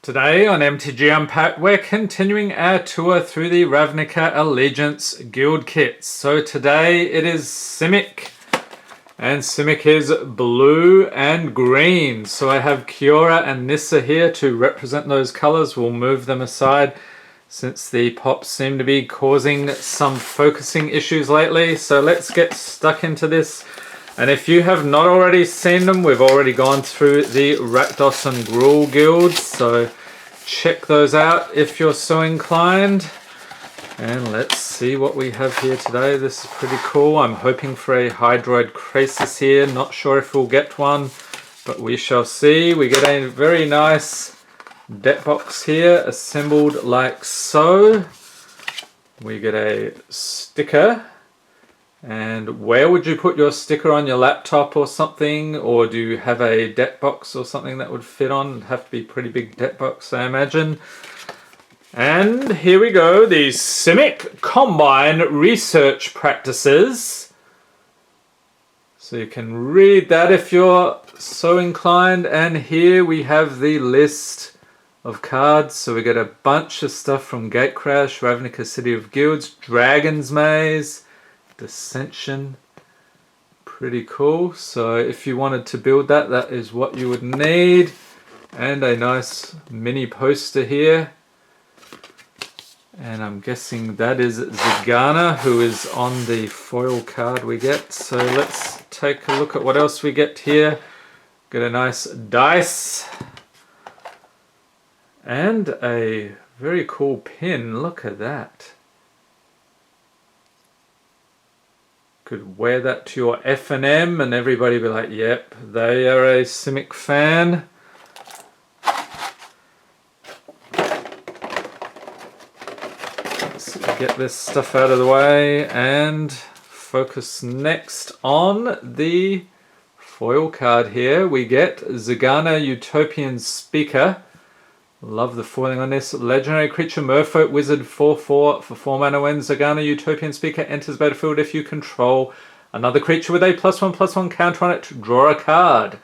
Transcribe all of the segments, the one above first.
Today on MTG Unpacked, we're continuing our tour through the Ravnica Allegiance Guild kits. So today it is Simic, and Simic is blue and green. So I have Kiora and Nissa here to represent those colors. We'll move them aside since the pops seem to be causing some focusing issues lately. So let's get stuck into this. And if you have not already seen them, we've already gone through the Rakdos and Gruul guilds, so check those out if you're so inclined. And let's see what we have here today. This is pretty cool. I'm hoping for a Hydroid Krasis here. Not sure if we'll get one, but we shall see. We get a very nice deck box here, assembled like so. We get a sticker. And where would you put your sticker, on your laptop or something? Or do you have a deck box or something that would fit on? It'd have to be a pretty big deck box, I imagine. And here we go, the Simic Combine Research Practices. So you can read that if you're so inclined. And here we have the list of cards. So we get a bunch of stuff from Gatecrash, Ravnica City of Guilds, Dragon's Maze, Dissension, pretty cool. So if you wanted to build that, that is what you would need. And a nice mini poster here. And I'm guessing that is Zigana, who is on the foil card we get. So let's take a look at what else we get here. Get a nice dice. And a very cool pin, look at that. Could wear that to your F&M and everybody be like, yep, they are a Simic fan. Let's get this stuff out of the way and focus next on the foil card here. We get Zigana Utopian Speaker. Love the foiling on this. Legendary creature, Merfolk Wizard, 4/4 for 4 mana. When Zigana Utopian Speaker enters battlefield, if you control another creature with a +1/+1 counter on it, draw a card.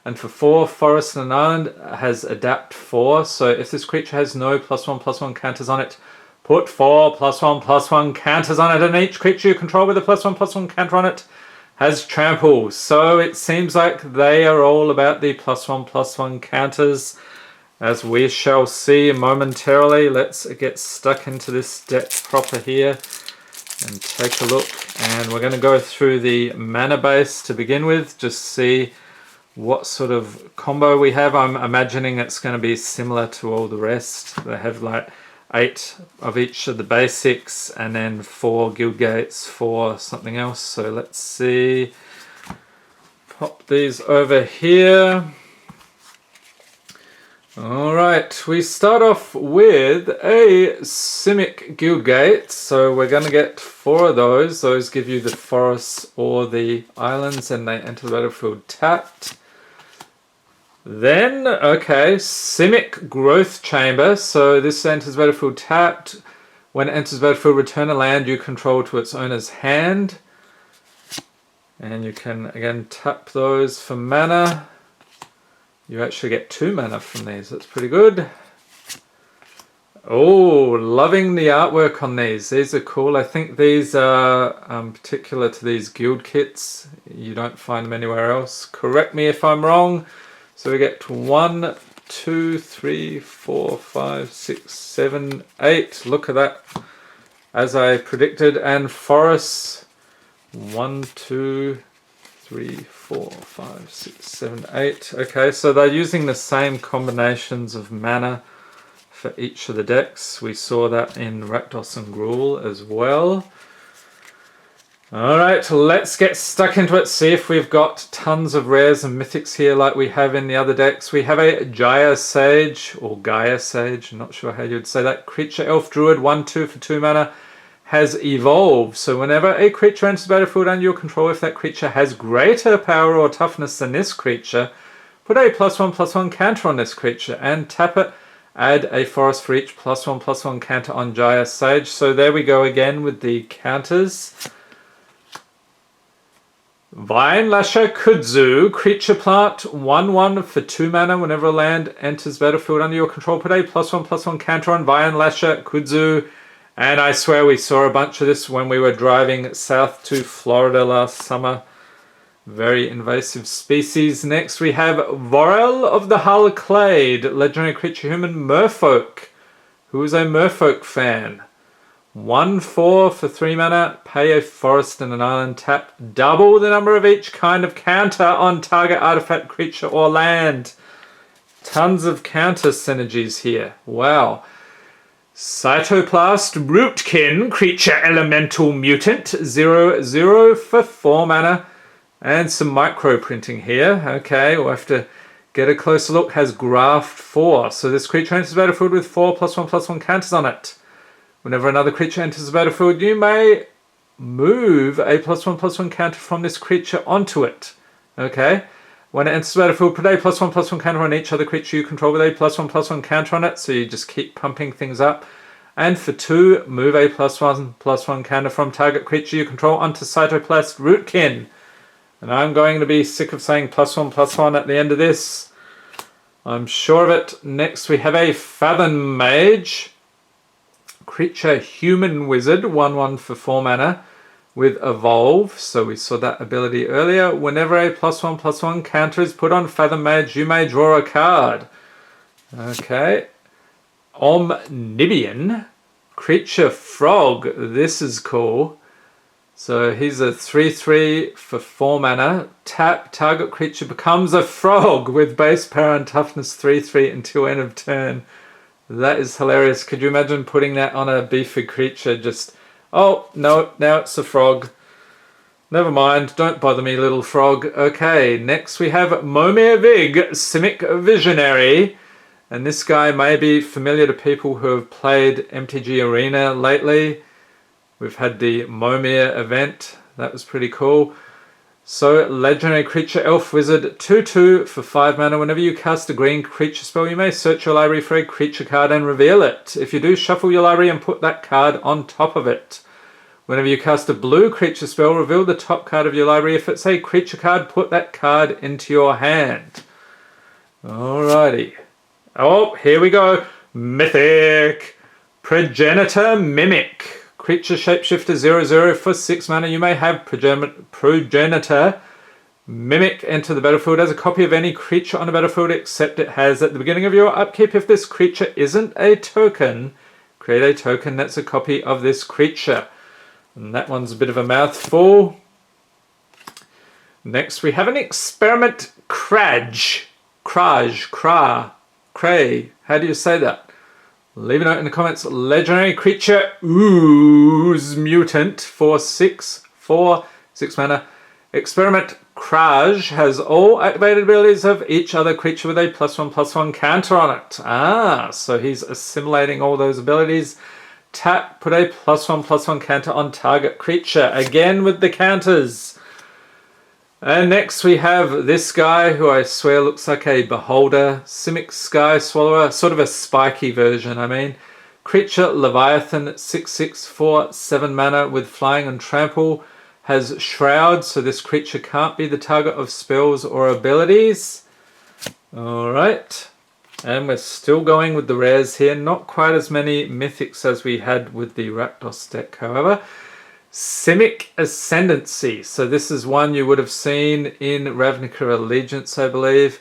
And for 4, Forest and Island has Adapt 4. So if this creature has no +1/+1 counters on it, put 4 +1/+1 counters on it, and each creature you control with a +1/+1 counter on it has Trample. So it seems like they are all about the +1/+1 counters, as we shall see momentarily. Let's get stuck into this deck proper here and take a look. And we're going to go through the mana base to begin with, just see what sort of combo we have. I'm imagining it's going to be similar to all the rest. They have like 8 of each of the basics and then 4 guild gates for something else. So let's see. Pop these over here. Alright, we start off with a Simic Guild Gate, so we're going to get 4 of those. Those give you the forests or the islands, and they enter the battlefield tapped. Then, okay, Simic Growth Chamber, so this enters battlefield tapped. When it enters battlefield, return a land you control to its owner's hand. And you can, again, tap those for mana. You actually get 2 mana from these, that's pretty good. Oh, loving the artwork on these. These are cool. I think these are particular to these guild kits. You don't find them anywhere else. Correct me if I'm wrong. So we get 1, 2, 3, 4, 5, 6, 7, 8. Look at that. As I predicted. And forests. 1, 2, 3, 4, 5, 6, 7, 8. Okay, so they're using the same combinations of mana for each of the decks. We saw that in Rakdos and Gruul as well. Alright, let's get stuck into it. See if we've got tons of rares and mythics here like we have in the other decks. We have a Jaya Sage, or Gaia Sage, I'm not sure how you'd say that. Creature Elf Druid, 1/2 for 2 mana. Has evolved, so whenever a creature enters the battlefield under your control, if that creature has greater power or toughness than this creature, put a +1/+1 counter on this creature and tap it. Add a forest for each +1/+1 counter on Jaya Sage. So there we go again with the counters. Vine Lasher Kudzu, creature plant, 1/1 for 2 mana. Whenever a land enters battlefield under your control, put a +1/+1 counter on Vine Lasher Kudzu. And I swear we saw a bunch of this when we were driving south to Florida last summer. Very invasive species. Next we have Vorel of the Hull Clade, legendary creature human Merfolk. Who is a Merfolk fan? 1/4 for 3 mana, pay a forest and an island, tap double the number of each kind of counter on target artifact, creature or land. Tons of counter synergies here. Wow. Cytoplast Rootkin, creature elemental mutant, 0/0 for 4 mana. And some micro printing here. Okay, we'll have to get a closer look. Has Graft 4. So this creature enters the battlefield with 4 +1/+1 counters on it. Whenever another creature enters the battlefield, you may move a +1/+1 counter from this creature onto it. Okay? When it enters the battlefield, put a +1/+1 counter on each other creature you control with a +1/+1 counter on it. So you just keep pumping things up. And for 2, move a +1/+1 counter from target creature you control onto Cytoplast Rootkin. And I'm going to be sick of saying +1/+1 at the end of this. I'm sure of it. Next we have a Fathom Mage. Creature human wizard, 1/1 for 4 mana with evolve. So we saw that ability earlier. Whenever a +1/+1 counter is put on Fathom Mage, you may draw a card. Okay. Omnibian. Creature frog. This is cool. So he's a 3/3 for 4 mana. Tap, target creature becomes a frog with base power and toughness 3/3 until end of turn. That is hilarious. Could you imagine putting that on a beefy creature? Just, oh, no, now it's a frog. Never mind, don't bother me, little frog. Okay, next we have Momir Vig, Simic Visionary. And this guy may be familiar to people who have played MTG Arena lately. We've had the Momir event. That was pretty cool. So, legendary creature, elf wizard, 2/2 for 5 mana. Whenever you cast a green creature spell, you may search your library for a creature card and reveal it. If you do, shuffle your library and put that card on top of it. Whenever you cast a blue creature spell, reveal the top card of your library. If it's a creature card, put that card into your hand. Alrighty. Oh, here we go. Mythic Progenitor Mimic. Creature shapeshifter 0/0 for 6 mana. You may have Progenitor Mimic enter the battlefield as a copy of any creature on the battlefield except it has at the beginning of your upkeep. If this creature isn't a token, create a token that's a copy of this creature. And that one's a bit of a mouthful. Next we have an Experiment Kraj. Cray. How do you say that? Leave a note in the comments. Legendary creature Ooze Mutant for 6 mana. Experiment Kraj has all activated abilities of each other creature with a +1/+1 counter on it. Ah, so he's assimilating all those abilities. Tap, put a +1/+1 counter on target creature. Again with the counters. And next we have this guy who I swear looks like a beholder. Simic Sky Swallower, sort of a spiky version, I mean. Creature Leviathan, 6/6 for 7 mana with flying and trample. Has Shroud, so this creature can't be the target of spells or abilities. Alright. And we're still going with the rares here. Not quite as many mythics as we had with the Rakdos deck, however. Simic Ascendancy. So this is one you would have seen in Ravnica Allegiance, I believe.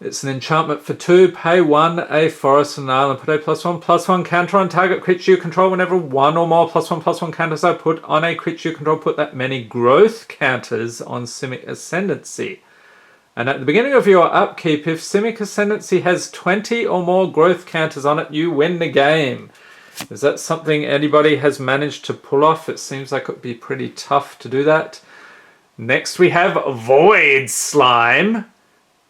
It's an enchantment for 2. Pay 1, a forest and an island. Put a +1/+1 counter on target creature you control. Whenever 1 or more +1/+1 counters are put on a creature you control, put that many growth counters on Simic Ascendancy. And at the beginning of your upkeep, if Simic Ascendancy has 20 or more growth counters on it, you win the game. Is that something anybody has managed to pull off? It seems like it would be pretty tough to do that. Next we have Void Slime.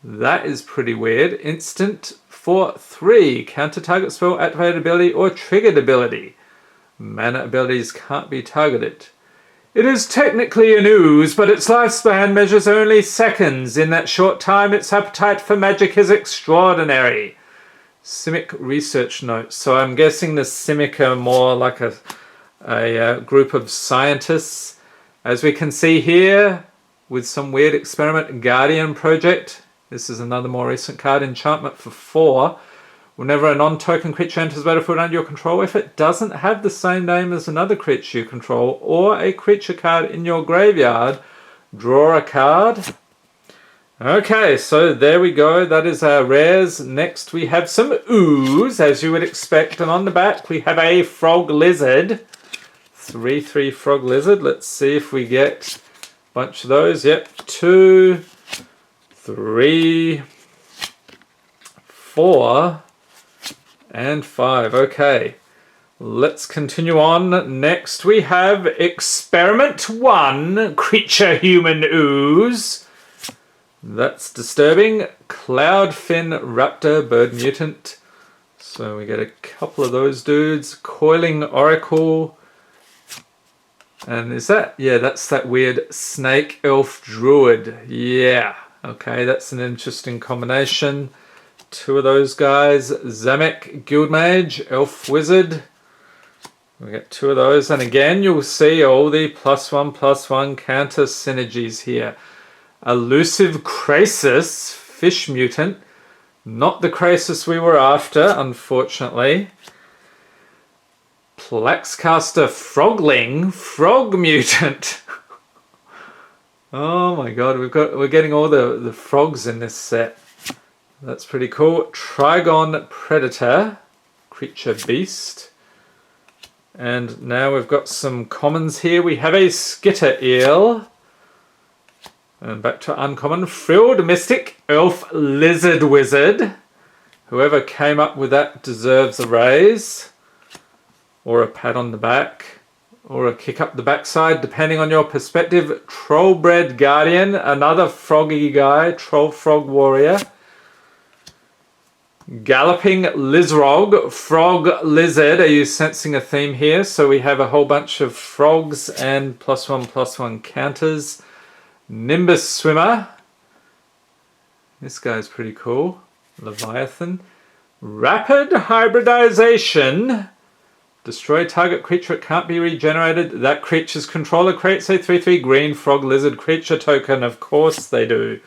That is pretty weird. Instant for 3. Counter target spell, activated ability, or triggered ability. Mana abilities can't be targeted. It is technically an ooze, but its lifespan measures only seconds. In that short time, its appetite for magic is extraordinary. Simic research notes. So I'm guessing the Simic are more like a group of scientists. As we can see here, with some weird experiment. Guardian Project. This is another more recent card. Enchantment for 4. Whenever a non-token creature enters the battlefield under your control, if it doesn't have the same name as another creature you control or a creature card in your graveyard, draw a card. Okay, so there we go. That is our rares. Next we have some ooze, as you would expect. And on the back we have a frog lizard. 3/3 frog lizard. Let's see if we get a bunch of those. Yep, 2, 3, 4, and 5. Okay, let's continue on. Next we have Experiment 1, Creature Human Ooze. That's disturbing. Cloudfin Raptor Bird Mutant. So we get a couple of those dudes. Coiling Oracle. And is that? Yeah, that's that weird Snake Elf Druid. Yeah. Okay, that's an interesting combination. 2 of those guys. Simic Guildmage, Elf Wizard. We get 2 of those. And again, you'll see all the +1/+1 counter synergies here. Elusive Krasis, Fish Mutant. Not the Krasis we were after, unfortunately. Plaxcaster Frogling, Frog Mutant. Oh my god, we're getting all the frogs in this set. That's pretty cool. Trigon Predator, Creature Beast. And now we've got some commons here. We have a Skitter Eel. And back to uncommon. Frilled Mystic, Elf Lizard Wizard. Whoever came up with that deserves a raise. Or a pat on the back. Or a kick up the backside, depending on your perspective. Trollbred Guardian, another froggy guy. Troll Frog Warrior. Galloping Lizrog, Frog Lizard. Are you sensing a theme here? So we have a whole bunch of frogs and +1/+1 counters. Nimbus Swimmer. This guy's pretty cool. Leviathan. Rapid Hybridization. Destroy target creature. It can't be regenerated. That creature's controller creates a 3/3 green frog lizard creature token. Of course they do.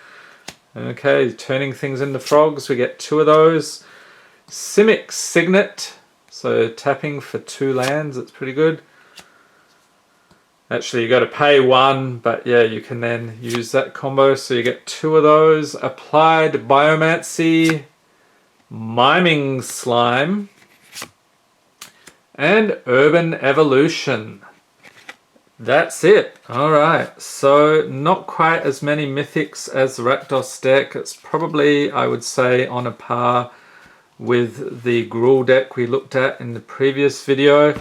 Okay, turning things into frogs. We get 2 of those. Simic Signet. So tapping for 2 lands. That's pretty good. Actually, you got to pay 1, but yeah, you can then use that combo. So you get 2 of those. Applied Biomancy, Miming Slime, and Urban Evolution. That's it. Alright, so not quite as many mythics as the Rakdos deck. It's probably, I would say, on a par with the Gruul deck we looked at in the previous video.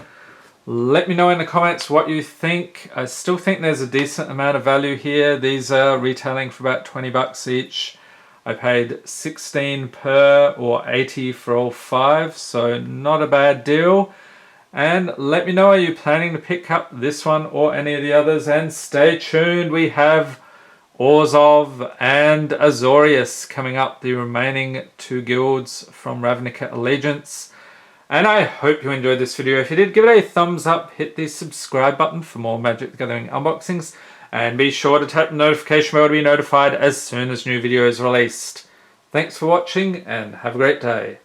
Let me know in the comments what you think. I still think there's a decent amount of value here. These are retailing for about 20 bucks each. I paid 16 per or 80 for all 5, so not a bad deal. And let me know, are you planning to pick up this one or any of the others? And stay tuned, we have Orzhov and Azorius coming up, the remaining 2 guilds from Ravnica Allegiance. And I hope you enjoyed this video. If you did, give it a thumbs up, hit the subscribe button for more Magic the Gathering unboxings, and be sure to tap the notification bell to be notified as soon as new video is released. Thanks for watching and have a great day.